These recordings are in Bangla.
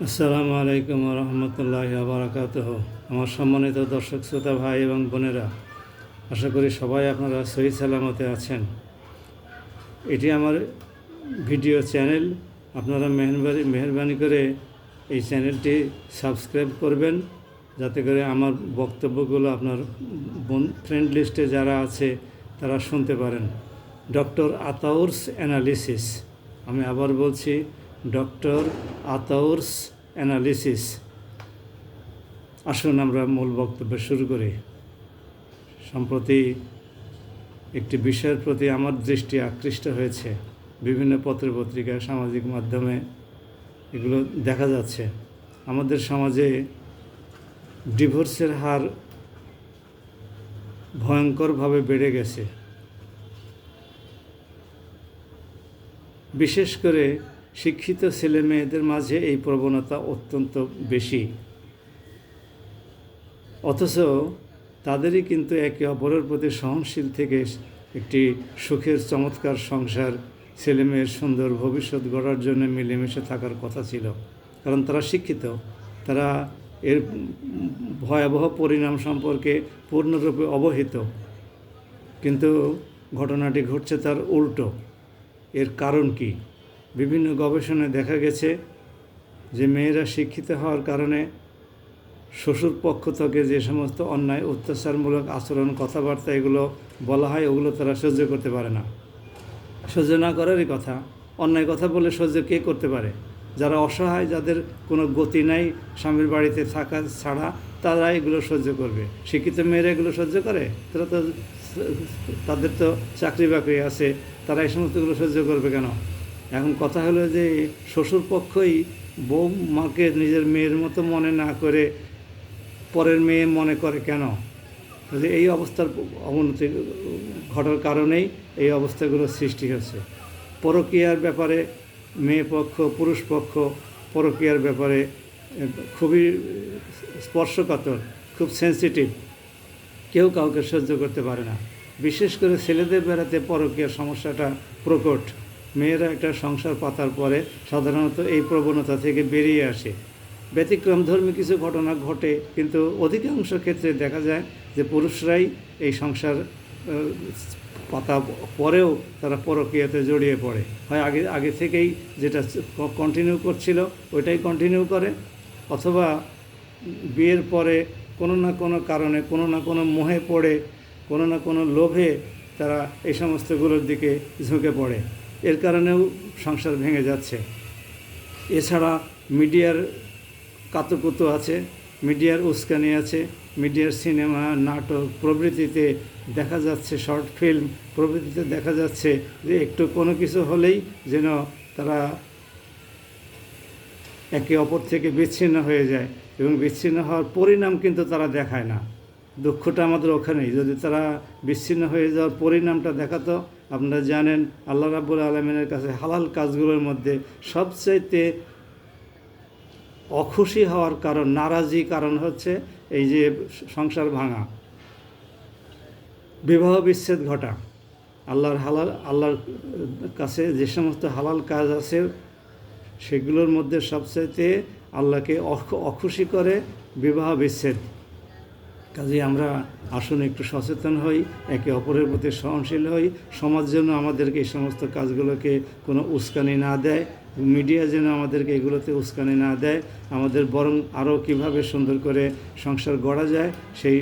আসসালামু আলাইকুম রহমতুল্লাহি বারাকাতুহ। আমার সম্মানিত দর্শক শ্রোতা ভাই এবং বোনেরা, আশা করি সবাই আপনারা সহি সালামতে আছেন। এটি আমার ভিডিও চ্যানেল। আপনারা মেহরবানি করে এই চ্যানেলটি সাবস্ক্রাইব করবেন, যাতে করে আমার বক্তব্যগুলো আপনার ফ্রেন্ড লিস্টে যারা আছে তারা শুনতে পারেন। ডক্টর আতাউরস অ্যানালিসিস, আমি আবার বলছি, ডক্টর আতাউরস অ্যানালিসিস। আসুন আমরা মূল বক্তব্য শুরু করি। সম্প্রতি একটি বিষয়ের প্রতি আমার দৃষ্টি আকৃষ্ট হয়েছে। বিভিন্ন পত্রপত্রিকা, সামাজিক মাধ্যমে এগুলো দেখা যাচ্ছে। আমাদের সমাজে ডিভোর্সের হার ভয়ঙ্করভাবে বেড়ে গেছে। বিশেষ করে শিক্ষিত ছেলে মেয়েদের মাঝে এই প্রবণতা অত্যন্ত বেশি, অথচ তাদেরই কিন্তু একে অপরের প্রতি সহনশীল থেকে একটি সুখের চমৎকার সংসার, ছেলে মেয়ের সুন্দর ভবিষ্যৎ গড়ার জন্য মিলেমিশে থাকার কথা ছিল। কারণ তারা শিক্ষিত, তারা এর ভয়াবহ পরিণাম সম্পর্কে পূর্ণরূপে অবহিত। কিন্তু ঘটনাটি ঘটছে তার উল্টো। এর কারণ কি? বিভিন্ন গবেষণায় দেখা গেছে যে মেয়েরা শিক্ষিত হওয়ার কারণে শ্বশুর পক্ষ থেকে যে সমস্ত অন্যায় অত্যাচারমূলক আচরণ, কথাবার্তা এগুলো বলা হয়, ওগুলো তারা সহ্য করতে পারে না। সহ্য না করারই কথা। অন্যায় কথা বলে সহ্য কে করতে পারে? যারা অসহায়, যাদের কোনো গতি নাই স্বামীর বাড়িতে থাকা ছাড়া, তারা এগুলো সহ্য করবে। শিক্ষিত মেয়েরা এগুলো সহ্য করে? তাদের তো চাকরি বাকরি আছে, তারা এই সমস্তগুলো সহ্য করবে কেন? এখন কথা হলো যে শ্বশুর পক্ষই বউ মাকে নিজের মেয়ের মতো মনে না করে পরের মেয়ে মনে করে কেন? এই অবস্থার অবনতি ঘটার কারণেই এই অবস্থাগুলো সৃষ্টি হচ্ছে। পরকীয়ার ব্যাপারে মেয়ে পক্ষ, পুরুষ পক্ষ পরকীয়ার ব্যাপারে খুবই স্পর্শকাতর, খুব সেন্সিটিভ। কেউ কাউকে সহ্য করতে পারে না। বিশেষ করে ছেলেদের বেড়াতে পরকীয়ার সমস্যাটা প্রকট। মেয়েরা একটা সংসার পাতার পরে সাধারণত এই প্রবণতা থেকে বেরিয়ে আসে। ব্যতিক্রমধর্মী কিছু ঘটনা ঘটে, কিন্তু অধিকাংশ ক্ষেত্রে দেখা যায় যে পুরুষরাই এই সংসার পাতা পরেও তারা পরকীয়াতে জড়িয়ে পড়ে। হয় আগে থেকেই যেটা কন্টিনিউ করছিল ওইটাই কন্টিনিউ করে, অথবা বিয়ের পরে কোনো না কোনো কারণে, কোনো না কোনো মোহে পড়ে, কোনো না কোনো লোভে তারা এই সমস্তগুলোর দিকে ঝুঁকে পড়ে। এর কারণেও সংসার ভেঙে যাচ্ছে। এছাড়া মিডিয়ার কাতুকুতু আছে, মিডিয়ার উস্কানি আছে। মিডিয়ার সিনেমা, নাটক প্রভৃতিতে দেখা যাচ্ছে, শর্ট ফিল্ম প্রভৃতিতে দেখা যাচ্ছে যে একটু কোনো কিছু হলেই যেন তারা একে অপর থেকে বিচ্ছিন্ন হয়ে যায়, এবং বিচ্ছিন্ন হওয়ার পরিণাম কিন্তু তারা দেখায় না। দুঃখটা আমাদের ওখানেই। যদি তারা বিচ্ছিন্ন হয়ে যাওয়ার পরিণামটা দেখাতো, আপনারা জানেন আল্লাহ রাব্বুল আলামিনের কাছে হালাল কাজগুলোর মধ্যে সবচাইতে অখুশি হওয়ার কারণ, নারাজি কারণ হচ্ছে এই যে সংসার ভাঙা, বিবাহ বিচ্ছেদ ঘটা। আল্লাহর কাছে যে সমস্ত হালাল কাজ আছে সেগুলোর মধ্যে সবচাইতে আল্লাহকে অখুশি করে বিবাহ বিচ্ছেদ। কাজেই আমরা আসুন একটু সচেতন হই, একে অপরের প্রতি সহনশীল হই। সমাজ যেন আমাদেরকে এই সমস্ত কাজগুলোকে কোনো উস্কানি না দেয়, মিডিয়া যেন আমাদেরকে এগুলোতে উস্কানি না দেয়। আমাদের বরং আরও কীভাবে সুন্দর করে সংসার গড়া যায় সেই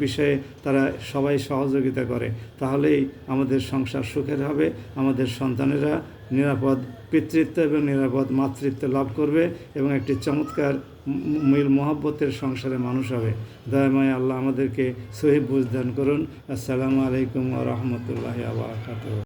বিষয়ে তারা সবাই সহযোগিতা করে। তাহলেই আমাদের সংসার সুখের হবে, আমাদের সন্তানেরা নিরাপদ পিতৃত্ব এবং নিরাপদ মাতৃত্ব লাভ করবে, এবং একটি চমৎকার মিল মহব্বতের সংসারে মানুষ হবে। দয়াময় আল্লাহ আমাদেরকে সহি বুঝ দান করুন। আসসালামু আলাইকুম ওয়া রাহমাতুল্লাহি ওয়া বারাকাতুহু।